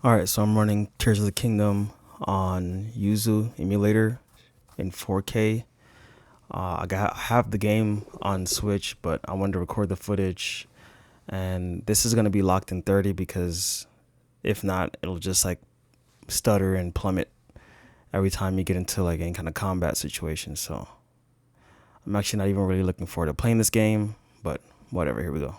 Alright, so I'm running Tears of the Kingdom on Yuzu emulator in 4K. I have the game on Switch, but I wanted to record the footage, and this is gonna be locked in 30 because if not, it'll just like stutter and plummet every time you get into like any kind of combat situation. So I'm actually not even really looking forward to playing this game, but whatever. Here we go.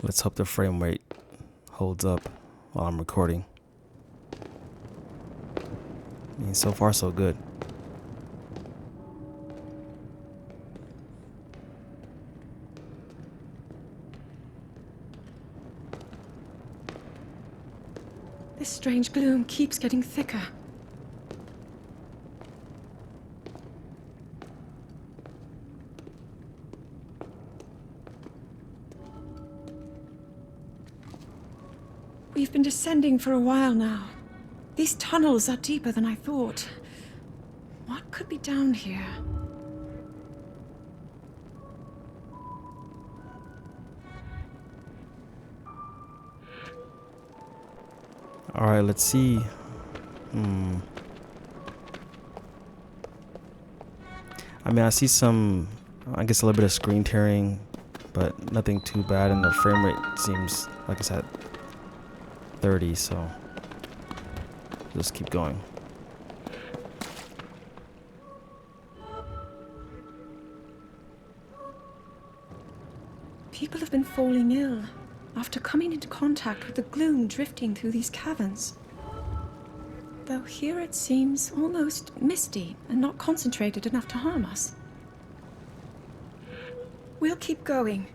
Let's hope the frame rate holds up while I'm recording. I mean, so far so good. This strange gloom keeps getting thicker. We've been descending for a while now. These tunnels are deeper than I thought. What could be down here? All right, let's see. I mean, I see some, I guess a little bit of screen tearing, but nothing too bad, and the frame rate seems, like I said, 30, so just keep going. People have been falling ill after coming into contact with the gloom drifting through these caverns. Though here it seems almost misty and not concentrated enough to harm us. We'll keep going,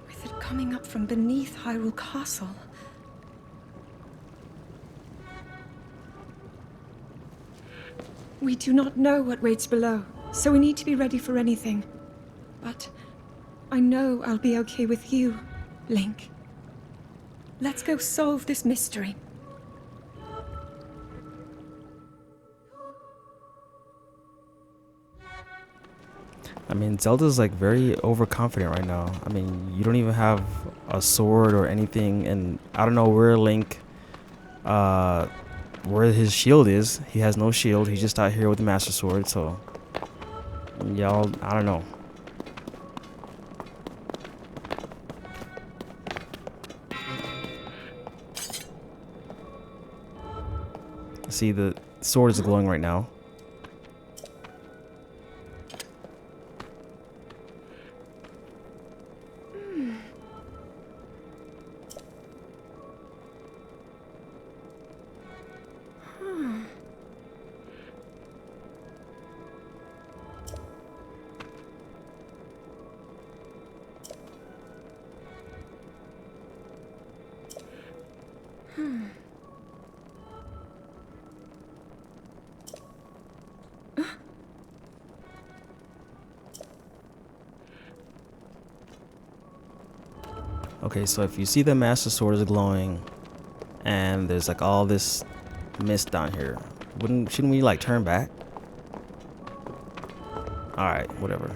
with it coming up from beneath Hyrule Castle. We do not know what waits below, so we need to be ready for anything. But I know I'll be okay with you, Link. Let's go solve this mystery. I mean, Zelda's like very overconfident right now. I mean, you don't even have a sword or anything, and I don't know where Link, where his shield is. He has no shield. He's just out here with the Master Sword, so y'all, I don't know. See, the sword is glowing right now. Okay, so if you see the Master Sword is glowing, and there's like all this mist down here, shouldn't we like turn back? All right, whatever.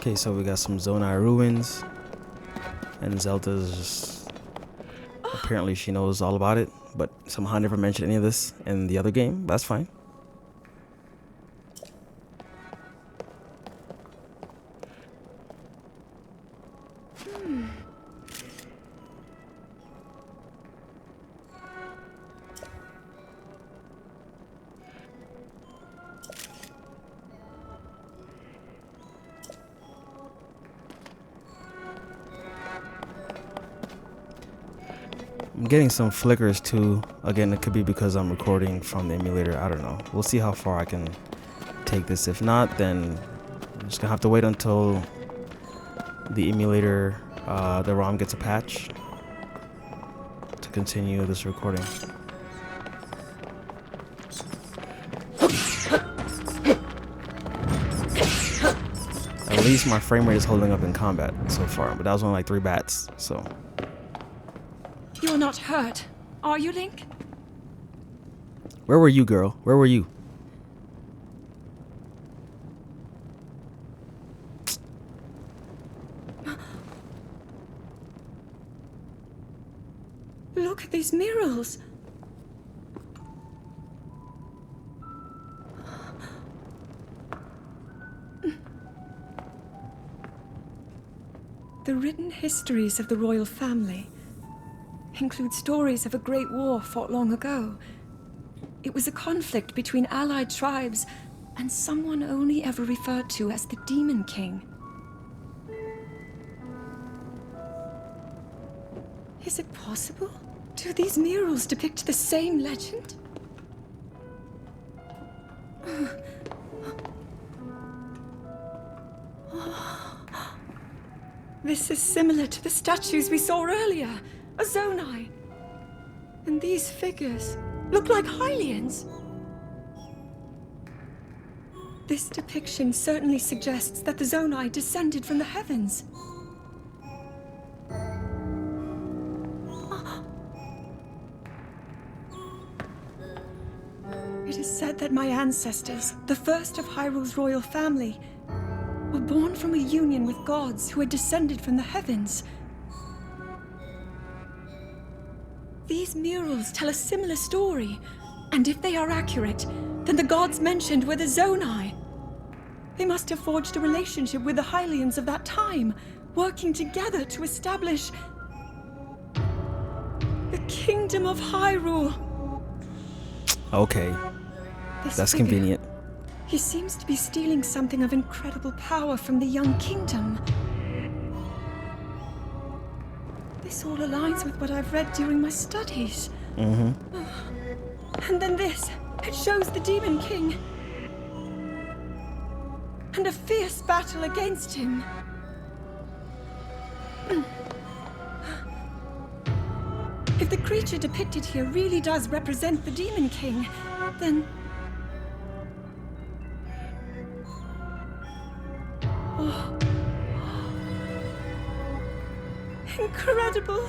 Okay, so we got some Zonai ruins, and Zelda's just apparently she knows all about it, but somehow never mentioned any of this in the other game. That's fine. I'm getting some flickers too. Again, it could be because I'm recording from the emulator. I don't know. We'll see how far I can take this. If not, then I'm just gonna have to wait until the emulator, the ROM gets a patch to continue this recording. At least my frame rate is holding up in combat so far, but that was only like 3 bats, so. You're not hurt, are you, Link? Where were you, girl? Where were you? Look at these murals. The written histories of the royal family include stories of a great war fought long ago. It was a conflict between allied tribes and someone only ever referred to as the Demon King. Is it possible? Do these murals depict the same legend? This is similar to the statues we saw earlier, a Zonai. And these figures look like Hylians. This depiction certainly suggests that the Zonai descended from the heavens. It is said that my ancestors, the first of Hyrule's royal family, were born from a union with gods who had descended from the heavens. These murals tell a similar story, and if they are accurate, then the gods mentioned were the Zonai. They must have forged a relationship with the Hylians of that time, working together to establish the Kingdom of Hyrule. Okay, that's convenient. He seems to be stealing something of incredible power from the young kingdom. This all aligns with what I've read during my studies. And then this. It shows the Demon King. And a fierce battle against him. If the creature depicted here really does represent the Demon King, then... Oh. Incredible!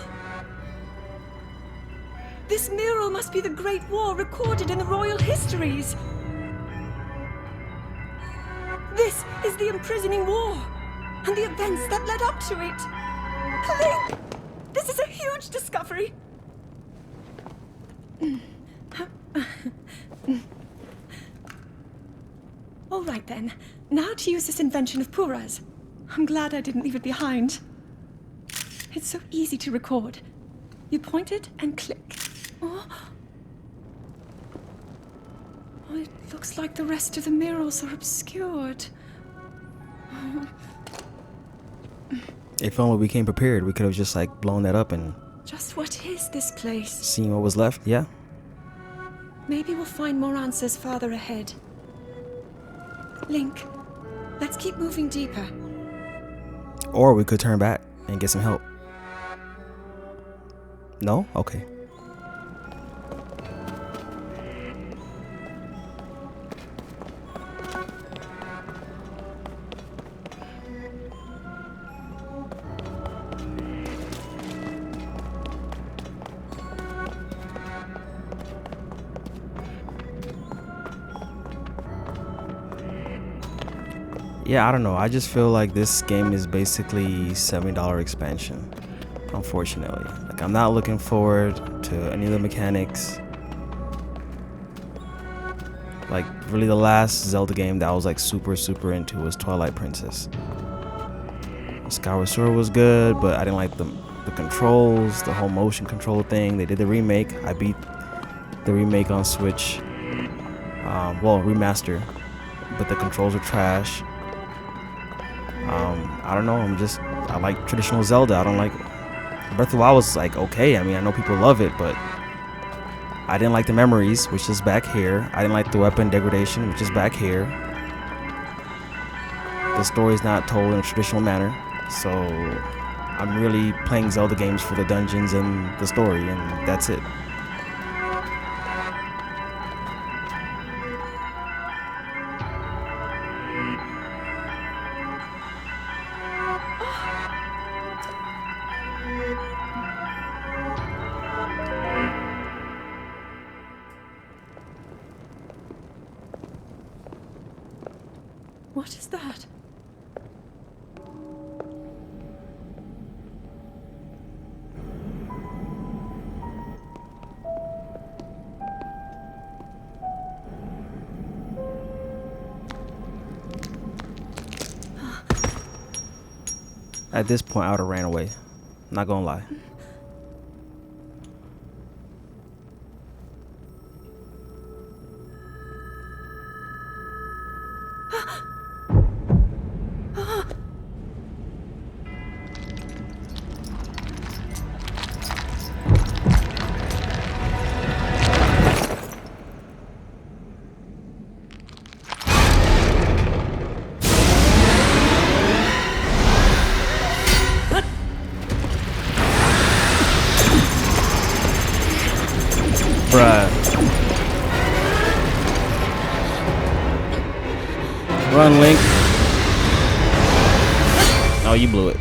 This mural must be the Great War recorded in the royal histories. This is the imprisoning war, and the events that led up to it. Link! This is a huge discovery! All right then, now to use this invention of Pura's. I'm glad I didn't leave it behind. It's so easy to record. You point it and click. Oh, it looks like the rest of the murals are obscured. If only we came prepared, we could have just like blown that up and Just what is this place? seen what was left. Yeah. Maybe we'll find more answers farther ahead. Link, let's keep moving deeper. Or we could turn back and get some help. No? Okay. Yeah, I don't know. I just feel like this game is basically $70 expansion. Unfortunately, like I'm not looking forward to any of the mechanics. Like really, the last Zelda game that I was like super into was Twilight Princess. Skyward Sword was good, but I didn't like the controls, the whole motion control thing. They did the remake. I beat the remake on Switch. Well, remaster, but the controls are trash. I don't know. I like traditional Zelda. I don't like Breath of the Wild was like okay. I mean, I know people love it, but I didn't like the memories, which is back here. I didn't like the weapon degradation, which is back here. The story is not told in a traditional manner, so I'm really playing Zelda games for the dungeons and the story, and that's it. What is that? At this point, I would have ran away. Not gonna lie. Bruh. Run, Link. Oh, you blew it.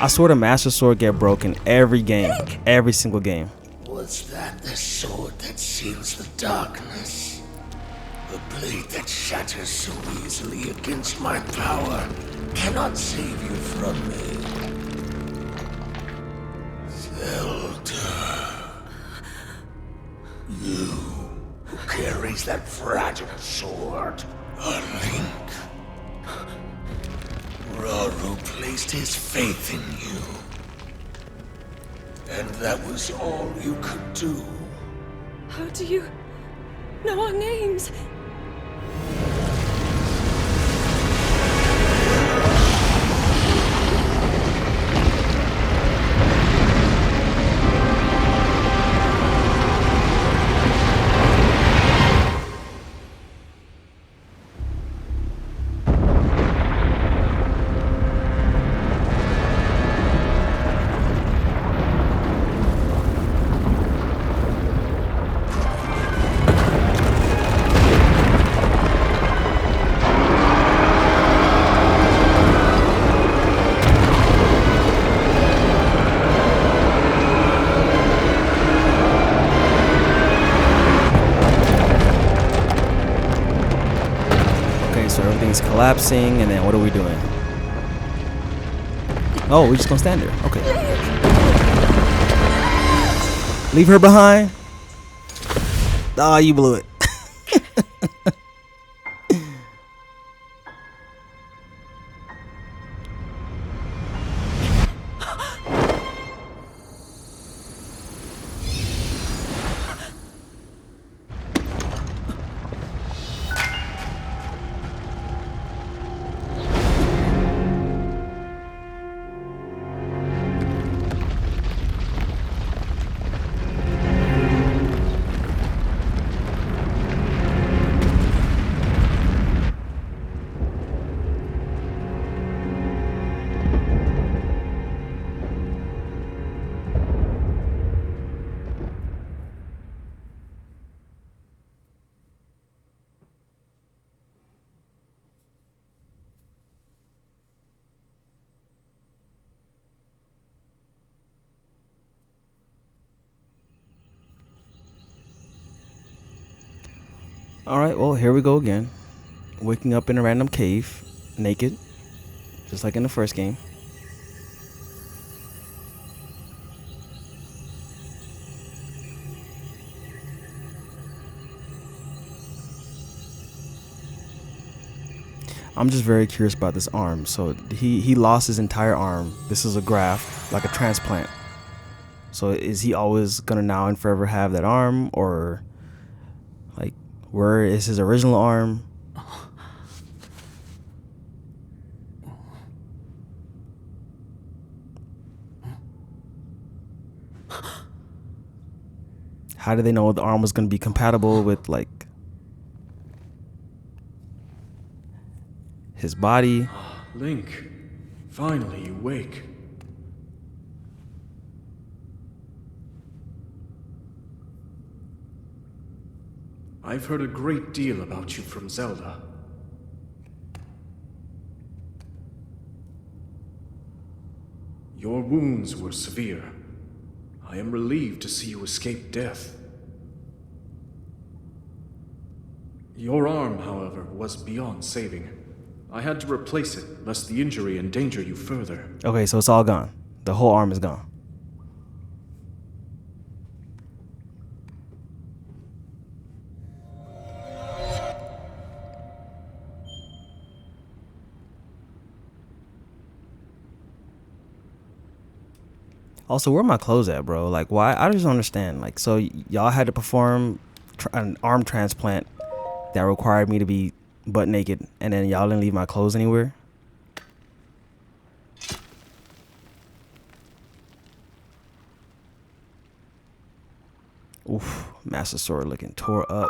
I swear the Master Sword get broken every game. Every single game. Was that the sword that seals the darkness? The blade that shatters so easily against my power cannot save you from me. Zelda. You who carries that fragile sword. A Link. Rauru placed his faith in you. And that was all you could do. How do you know our names? So everything's collapsing, and then what are we doing? Oh, we just gonna stand there. Okay. Leave her behind. Ah, you blew it. All right, well, here we go again. waking up in a random cave, naked, just like in the first game. I'm just very curious about this arm. So he lost his entire arm. This is a graft, like a transplant. So is he always gonna now and forever have that arm, or like where is his original arm? How did they know the arm was gonna be compatible with like his body? Link, finally you wake. I've heard a great deal about you from Zelda. Your wounds were severe. I am relieved to see you escape death. Your arm, however, was beyond saving. I had to replace it, lest the injury endanger you further. Okay, so it's all gone. The whole arm is gone. Also, where are my clothes at, bro? Like, why? I just don't understand. Like, so y'all had to perform an arm transplant that required me to be butt naked, and then y'all didn't leave my clothes anywhere? Oof, Master Sword looking tore up.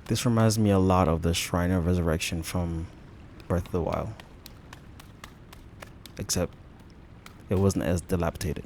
This reminds me a lot of the Shrine of Resurrection from Breath of the Wild. Except it wasn't as dilapidated.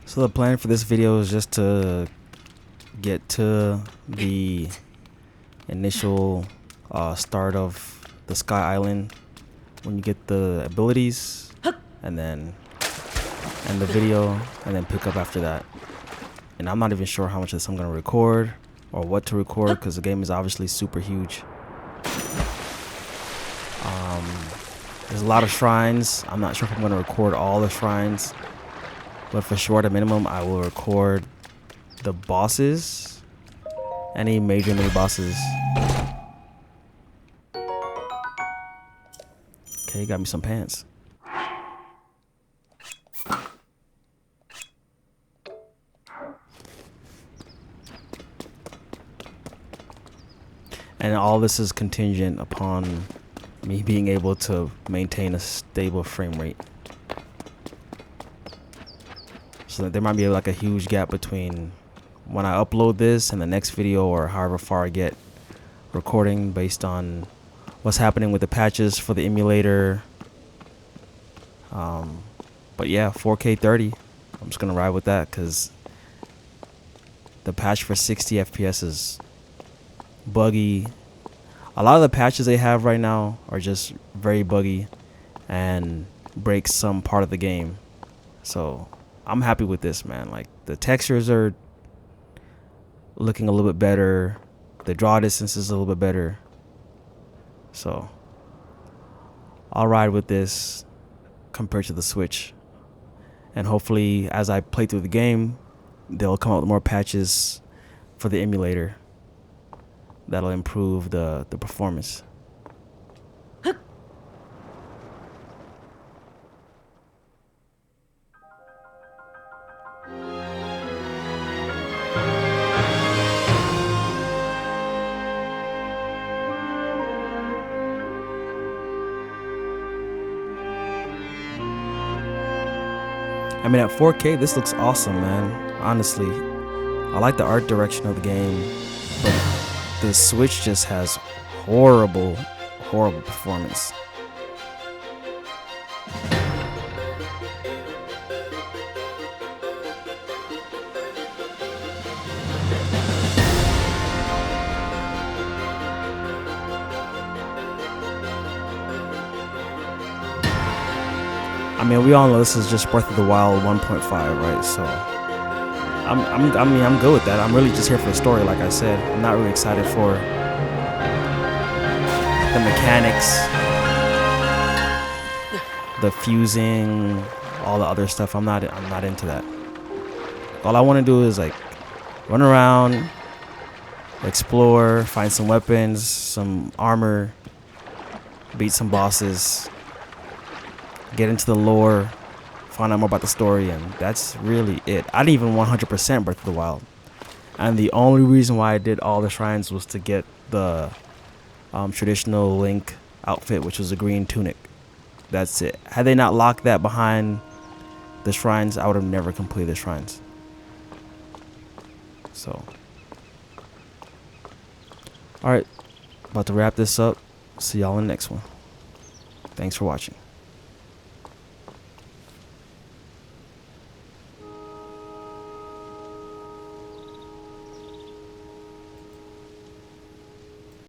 So the plan for this video is just to get to the initial start of the Sky Island when you get the abilities, and then end the video and then pick up after that. And I'm not even sure how much of this I'm gonna record or what to record, because the game is obviously super huge. There's a lot of shrines. I'm not sure if I'm gonna record all the shrines, but for sure at a minimum I will record the bosses, any major mini bosses. Okay, got me some pants. And all this is contingent upon me being able to maintain a stable frame rate. So there might be like a huge gap between when I upload this and the next video, or however far I get recording, based on what's happening with the patches for the emulator. But yeah, 4K 30. I'm just gonna ride with that because the patch for 60 FPS is buggy. A lot of the patches they have right now are just very buggy and break some part of the game. So I'm happy with this, man. Like, the textures are looking a little bit better. The draw distance is a little bit better. So I'll ride with this compared to the Switch. And hopefully, as I play through the game, they'll come out with more patches for the emulator that'll improve the performance. I mean, at 4K, this looks awesome, man. Honestly, I like the art direction of the game, but the Switch just has horrible performance. I mean, we all know this is just Breath of the Wild 1.5, right? So I'm good with that. I'm really just here for the story, like I said. I'm not really excited for the mechanics, the fusing, all the other stuff. I'm not into that. All I want to do is like run around, explore, find some weapons, some armor, beat some bosses, get into the lore, find out more about the story, and that's really it. I didn't even 100% Breath of the Wild, and the only reason why I did all the shrines was to get the traditional Link outfit, which was a green tunic. That's it. Had they not locked that behind the shrines, I would have never completed the shrines. So, alright, about to wrap this up. See y'all in the next one. Thanks for watching.